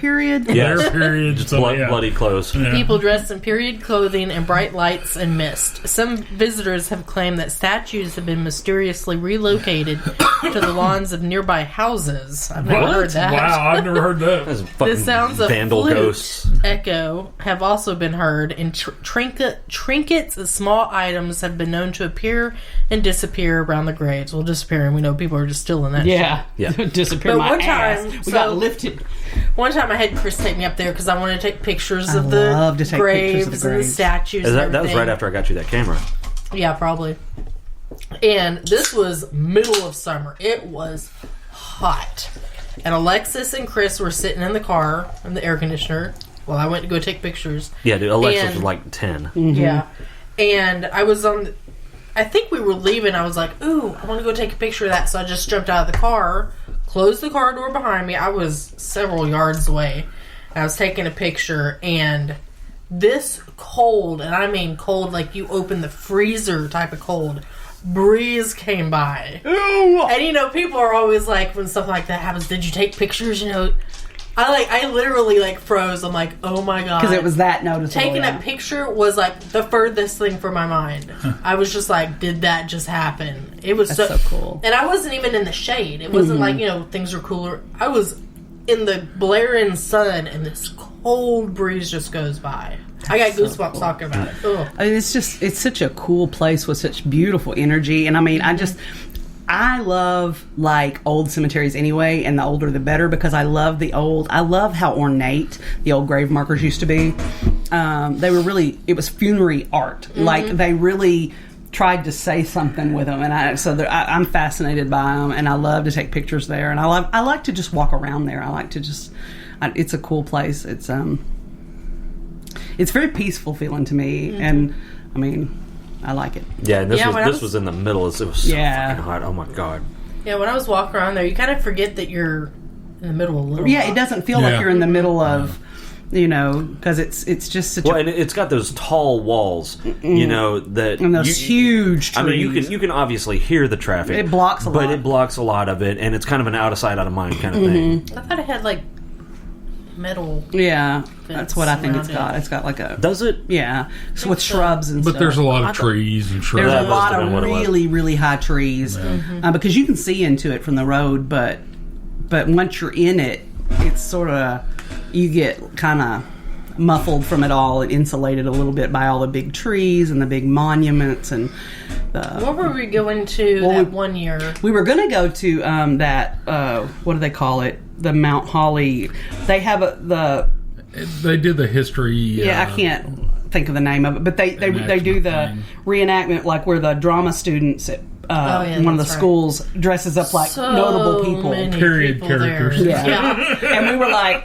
period? Yes. Their period. Just bloody clothes. Yeah. People dressed in period clothing and bright lights and mist. Some visitors have claimed that statues have been mysteriously relocated to the lawns of nearby houses. I've never heard that. Wow, I've never heard that. The sounds of vandal flute ghosts echo have also been heard, and trinkets and small items have been known to appear and disappear around the graves. Well, disappear, and we know people are just still in that shit. Disappear But my one ass. time, We got lifted. One time I had Chris take me up there because I wanted to take pictures of love to the take graves pictures of the and the graves. statues and that was everything. right after I got you that camera. Yeah, probably. And this was middle of summer. It was hot. And Alexis and Chris were sitting in the car in the air conditioner while I went to go take pictures. Yeah, dude, Alexis was like 10. Yeah. And I was I think we were leaving. I was like, ooh, I want to go take a picture of that. So I just jumped out of the car, closed the car door behind me. I was several yards away. And I was taking a picture, and this cold, and I mean cold like you open the freezer type of cold, breeze came by. Ew. And people are always like, when stuff like that happens, did you take pictures? I literally froze. I'm like, oh my god, Because it was that noticeable. taking a picture was like the furthest thing from my mind. I was just like, did that just happen? It was That's so cool. and I wasn't even in the shade. It wasn't like things were cooler. I was in the blaring sun, and this cold breeze just goes by. I got goosebumps talking about it. Ugh. I mean, it's such a cool place with such beautiful energy. And I mean, I love old cemeteries anyway, and the older the better, because I love how ornate the old grave markers used to be. They were really, it was funerary art. They really tried to say something with them, and I'm fascinated by them, and I love to take pictures there, and I like to just walk around there. I like to it's a cool place. It's very peaceful feeling to me, and I mean, I like it. Yeah, and this was in the middle. It was so fucking hot. Oh my god. Yeah, when I was walking around there, you kind of forget that you're in the middle of a little. Yeah, rock. it doesn't feel like you're in the middle of, because it's just such and it's got those tall walls, that and those huge trees. I mean, you can obviously hear the traffic. It blocks a lot. But it blocks a lot of it, and it's kind of an out of sight, out of mind kind of thing. I thought it had metal. Yeah, that's what I think it's around got. It's got a... Does it? Yeah, so with shrubs and But stuff. there's a lot of trees and shrubs. There's That a must lot have been what of it was. really, really high trees, because you can see into it from the road, but once you're in it, it's sort of, you get kind of muffled from it all and insulated a little bit by all the big trees and the big monuments and What were we going to that one year? We were going to go to that, what do they call it? The Mount Holly. They have They did the history. I can't think of the name of it, but they do the reenactment, where the drama students at one of the schools dresses up like notable people. Period characters. Yeah. And we were like,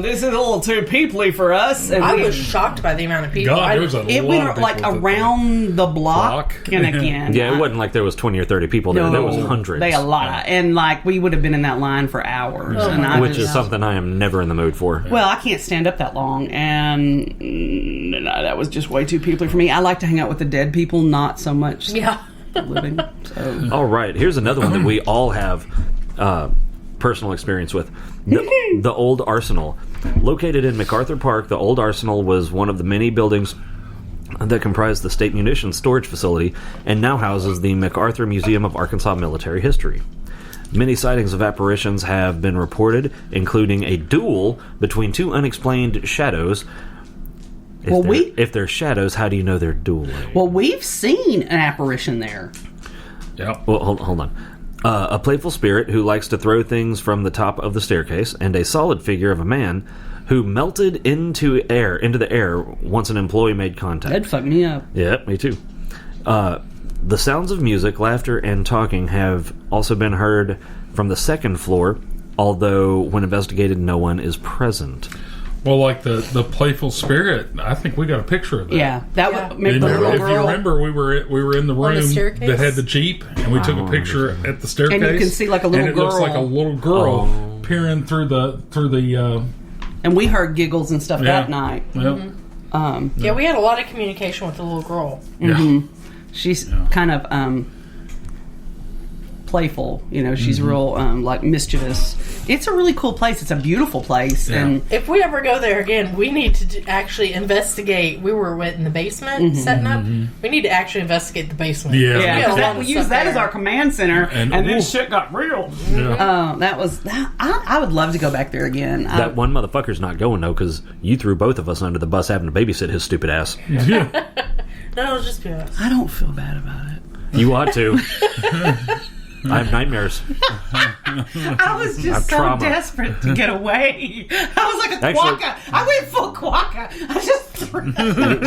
this is a little too peoply for us. And I was shocked by the amount of people. God, there was a lot of went people around the block and again. Yeah, it wasn't like there was 20 or 30 people there. There was hundreds. They a lot. And we would have been in that line for hours. Which is something I am never in the mood for. Well, I can't stand up that long, and that was just way too peoply for me. I like to hang out with the dead people, not so much living. So. All right, here's another one that we all have personal experience with. The Old Arsenal. Located in MacArthur Park, the Old Arsenal was one of the many buildings that comprised the State Munitions Storage Facility and now houses the MacArthur Museum of Arkansas Military History. Many sightings of apparitions have been reported, including a duel between two unexplained shadows. If they're shadows, how do you know they're dueling? Well, we've seen an apparition there. Yeah. Well, hold on. A playful spirit who likes to throw things from the top of the staircase, and a solid figure of a man who melted into the air once an employee made contact. That'd fuck me up. Yeah, me too. The sounds of music, laughter, and talking have also been heard from the second floor, although when investigated, no one is present. Well, like the playful spirit, I think we got a picture of that. Yeah, that would make the If little you girl. remember, we were in the room that had the Jeep, and we took a picture at the staircase, and you can see a little girl. And it looks like a little girl peering through the. And we heard giggles and stuff that night. Yep. Yeah, we had a lot of communication with the little girl. Yeah. She's kind of playful, she's real mischievous, it's a really cool place. It's a beautiful place. Yeah. And if we ever go there again, we need to actually investigate. We were in the basement setting up. We need to actually investigate the basement. We used that as our command center, and then shit got real. I would love to go back there again. That one motherfucker's not going though, because you threw both of us under the bus having to babysit his stupid ass. No, it'll just be us. I don't feel bad about it. You ought to. I have nightmares. I was just so desperate to get away. I was like a quokka. I went full quokka. I just threw.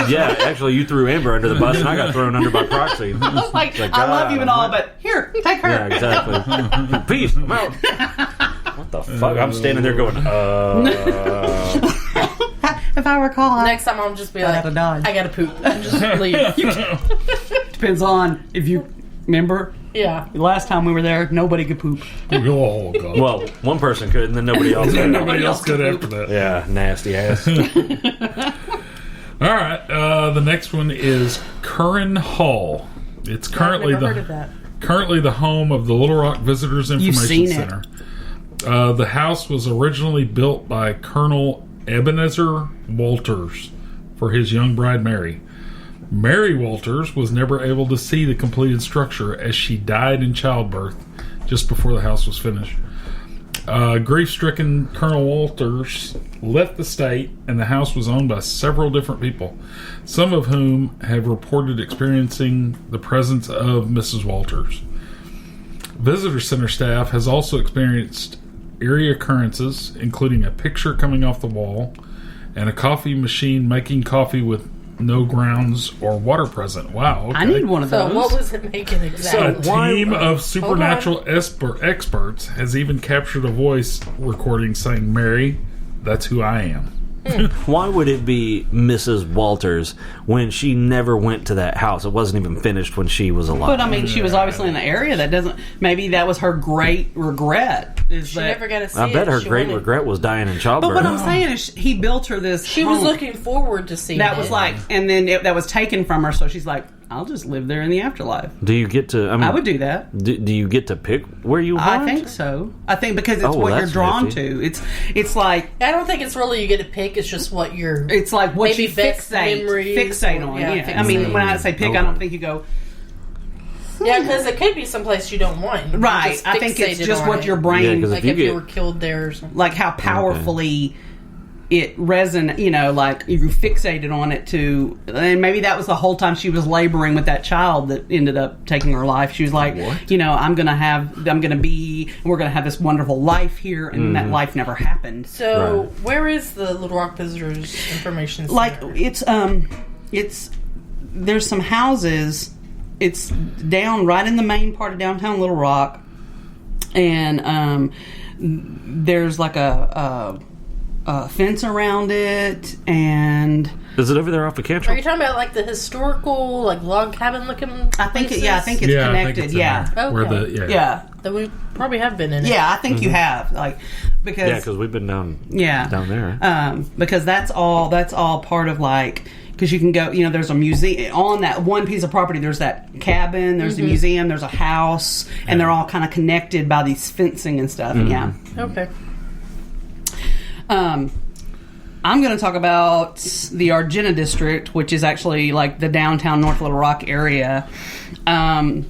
Yeah, actually, you threw Amber under the bus, and I got thrown under by proxy. I was like, I love you and all, but here, take her. Yeah, exactly. Peace. I'm out. What the fuck? I'm standing there going, If I recall, next time I'll just be like, I gotta poop. And just leave. Depends on if you remember. Yeah. The last time we were there, nobody could poop. Oh, God. Well, one person could, and then nobody else could. Nobody else could after that. Yeah, nasty ass. All right. The next one is Curran Hall. It's currently the home of the Little Rock Visitors Information Center. The house was originally built by Colonel Ebenezer Walters for his young bride Mary. Mary Walters was never able to see the completed structure as she died in childbirth just before the house was finished. Grief-stricken Colonel Walters left the state, and the house was owned by several different people, some of whom have reported experiencing the presence of Mrs. Walters. Visitor Center staff has also experienced eerie occurrences, including a picture coming off the wall and a coffee machine making coffee with no grounds or water present. Wow. Okay. I need one of those. So what was it making exactly? So a team of supernatural experts has even captured a voice recording saying, "Mary, that's who I am." Why would it be Mrs. Walters when she never went to that house? It wasn't even finished when she was alive. But I mean, she was obviously in the area. That doesn't. Maybe that was her great regret. She never got to see it. I bet her great regret was dying in childbirth. But what I'm saying is, he built her this. She was looking forward to seeing that. Was like, and then that was taken from her. So she's like, I'll just live there in the afterlife. Do you get to? I would do that. Do you get to pick where you haunt? I think so. I think because it's what you're drawn to. It's like I don't think it's really you get to pick. It's just what you're. It's like what you fixate on. Yeah. I mean, when I say pick, I don't think you go. Yeah, because it could be someplace you don't want. Right. I think it's just what your brain. Like if you were killed there or something. Like how powerfully. It resonates, like you fixated on it and maybe that was the whole time she was laboring with that child that ended up taking her life. She was like, we're gonna have this wonderful life here, and that life never happened. So, where is the Little Rock Visitors Information Center? Like there's some houses. It's down right in the main part of downtown Little Rock, and there's like a fence around it, and is it over there off the Candor? Are you talking about like the historical, like log cabin looking? I think it's connected. Okay. Yeah. Then we probably have been in it. Yeah, I think you have, because we've been down there. Because that's all part of because you can go, there's a museum on that one piece of property. There's that cabin, there's the museum, there's a house, and they're all kind of connected by these fencing and stuff. Yeah. Okay. I'm going to talk about the Argenta district, which is actually like the downtown North Little Rock area,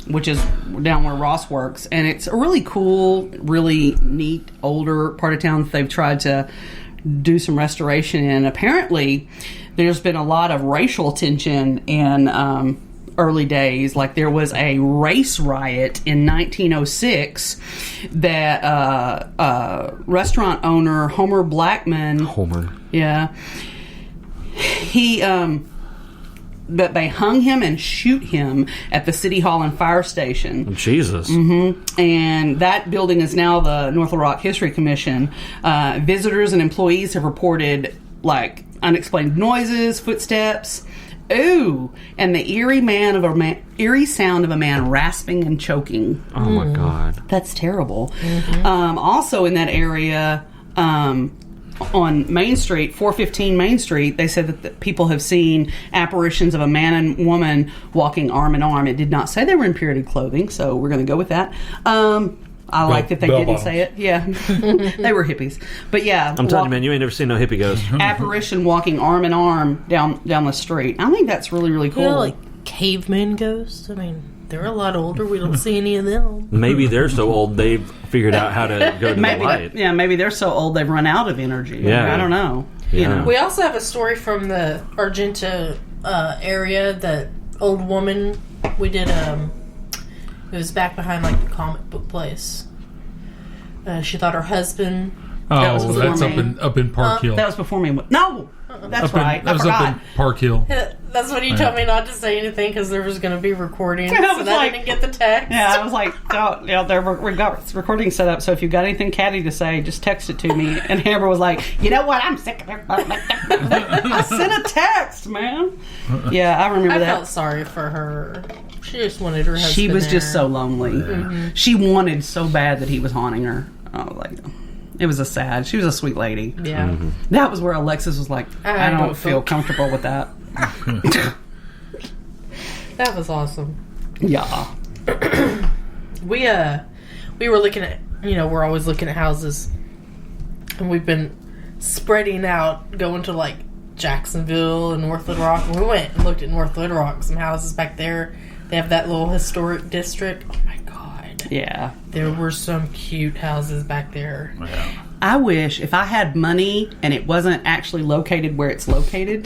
which is down where Ross works. And it's a really cool, really neat, older part of town that they've tried to do some restoration in. Apparently, there's been a lot of racial tension in early days. Like there was a race riot in 1906 that restaurant owner Homer Blackman, that they hung him and shoot him at the City Hall and Fire Station. Jesus. And that building is now the North Little Rock History Commission. Visitors and employees have reported unexplained noises, footsteps. Ooh, and the eerie sound of a man rasping and choking. Oh my God, that's terrible. Also in that area, on Main Street, 415 Main Street, they said that people have seen apparitions of a man and woman walking arm in arm. It did not say they were in period clothing, so we're going to go with that. I like that they bell didn't bottoms. say it. Yeah. They were hippies. But yeah. I'm telling you, man, you ain't never seen no hippie ghost. Apparition walking arm in arm down the street. I think that's really, really cool. You know, like caveman ghosts. I mean, they're a lot older. We don't see any of them. Maybe they're so old they've figured out how to go to the maybe light. maybe they're so old they've run out of energy. Yeah. I don't know. Yeah. You know. We also have a story from the Argenta area. That old woman. We did. It was back behind like the comic book place. She thought her husband. That was Oh, before that's me. up in Park Hill. That was before me. No, that's right. That was I forgot. up in Park Hill. That's when you told me not to say anything because there was going to be recording. I So was that like- didn't get the text. Yeah, I was like, oh, yeah, we've got recording set up, so if you've got anything catty to say, just text it to me. And Amber was like, you know what, I'm sick of it. I sent a text, man. Yeah, I remember I that. felt sorry for her. She just wanted her husband. She was there. just so lonely. Mm-hmm. She wanted so bad that he was haunting her. I was like, it was she was a sweet lady. Yeah. Mm-hmm. That was where Alexis was like, I don't feel feel- comfortable with that. That was awesome. Yeah. We were looking at, we're always looking at houses, and we've been spreading out, going to like Jacksonville and North Little Rock. We went and looked at North Little Rock, some houses back there. They have that little historic district. Oh my god. Yeah. There were some cute houses back there. Yeah. I wish if I had money and it wasn't actually located where it's located,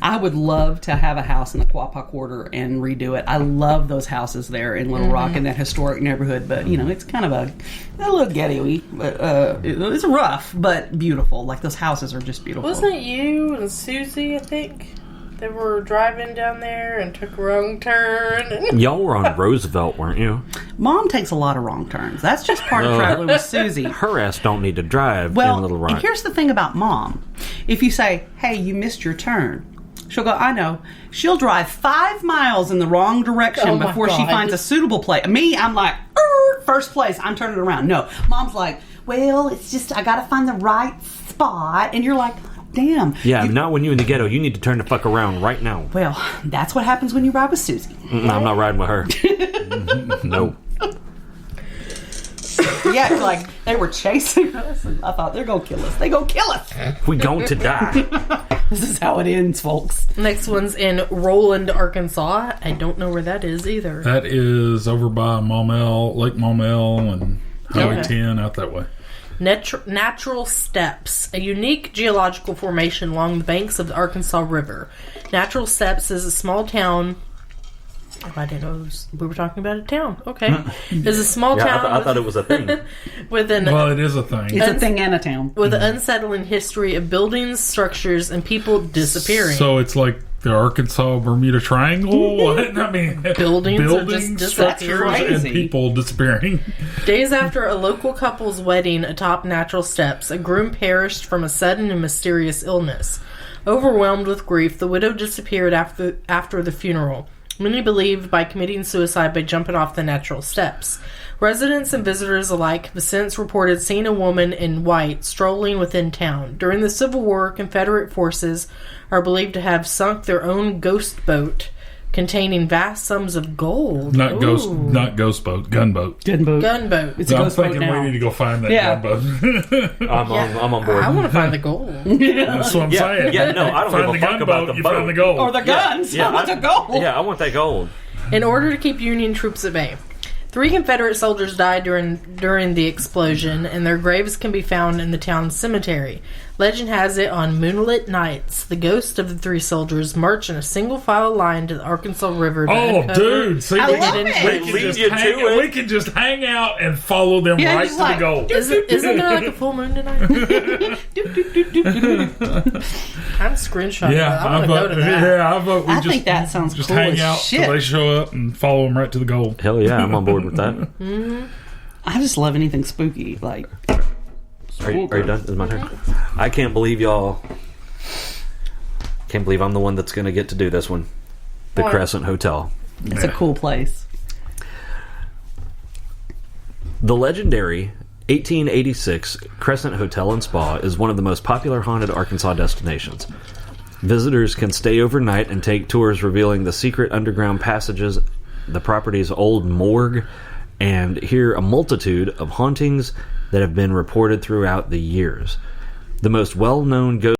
I would love to have a house in the Quapaw Quarter and redo it. I love those houses there in Little Rock in that historic neighborhood, but it's kind of a little ghetto-y. But it's rough, but beautiful. Like those houses are just beautiful. Wasn't it you and Susie, I think, that were driving down there and took a wrong turn? Y'all were on Roosevelt, weren't you? Mom takes a lot of wrong turns. That's just part of traveling with Susie. Her ass don't need to drive in Well, Little and Rock. here's the thing about Mom. If you say, hey, you missed your turn, she'll go, I know. She'll drive 5 miles in the wrong direction Oh my before she God. finds a suitable place. Me, I'm like, first place, I'm turning around. No. Mom's like, well, it's just, I got to find the right spot. And you're like, damn. Yeah, not when you in the ghetto. You need to turn the fuck around right now. Well, that's what happens when you ride with Susie. I'm not riding with her. No. Yeah, like, they were chasing us. And I thought, they're going to kill us. They going to kill us. We going to die. This is how it ends, folks. Next one's in Roland, Arkansas. I don't know where that is either. That is over by Maumelle, Lake Maumelle, and Highway Okay. 10 out that way. Natural Steps, a unique geological formation along the banks of the Arkansas River. Natural Steps is a small town. Oh, I didn't know we were talking about a town. Okay. It's a small town I thought it was a thing. with an Well, it is a thing. It's a thing and a town. with an unsettling history of buildings, structures, and people disappearing. So it's like the Arkansas Bermuda Triangle. What? I mean, Buildings are just structures, disappearing. and people disappearing. Days after a local couple's wedding atop Natural Steps, a groom perished from a sudden and mysterious illness. Overwhelmed with grief, the widow disappeared after the funeral. Many believed by committing suicide by jumping off the Natural Steps. Residents and visitors alike have since reported seeing a woman in white strolling within town. During the Civil War, Confederate forces are believed to have sunk their own ghost boat containing vast sums of gold. Not Ooh. ghost boat, gunboat. Gunboat. Gunboat. It's a I'm ghost boat thinking now. we need to go find that Yeah. gunboat. I'm on board. I want to find the gold. That's what I'm saying. Yeah, no, I don't find give a the fuck gunboat, about the you boat. find the gold. Or the guns. I want the gold. Yeah, I want that gold. In order to keep Union troops at bay. 3 Confederate soldiers died during the explosion, and their graves can be found in the town's cemetery. Legend has it, on moonlit nights, the ghosts of the 3 soldiers march in a single file line to the Arkansas River. To Oh, uncover dude! See, I we love can, it. we They can lead just you hang, to it. we can just hang out and follow them Yeah, right just to like, the goal. Isn't there like a full moon tonight? I'm screenshotting that. I want to go to that. Yeah, I vote. We I just, think that sounds just cool hang as out shit. till they show up and follow them right to the goal. Hell yeah, I'm on board with that. I just love anything spooky. Like, Are you done? Is my turn? I can't believe y'all. Can't believe I'm the one that's going to get to do this one. The What? Crescent Hotel. it's a cool place. The legendary 1886 Crescent Hotel and Spa is one of the most popular haunted Arkansas destinations. Visitors can stay overnight and take tours revealing the secret underground passages, the property's old morgue, and hear a multitude of hauntings that have been reported throughout the years. The most well-known ghost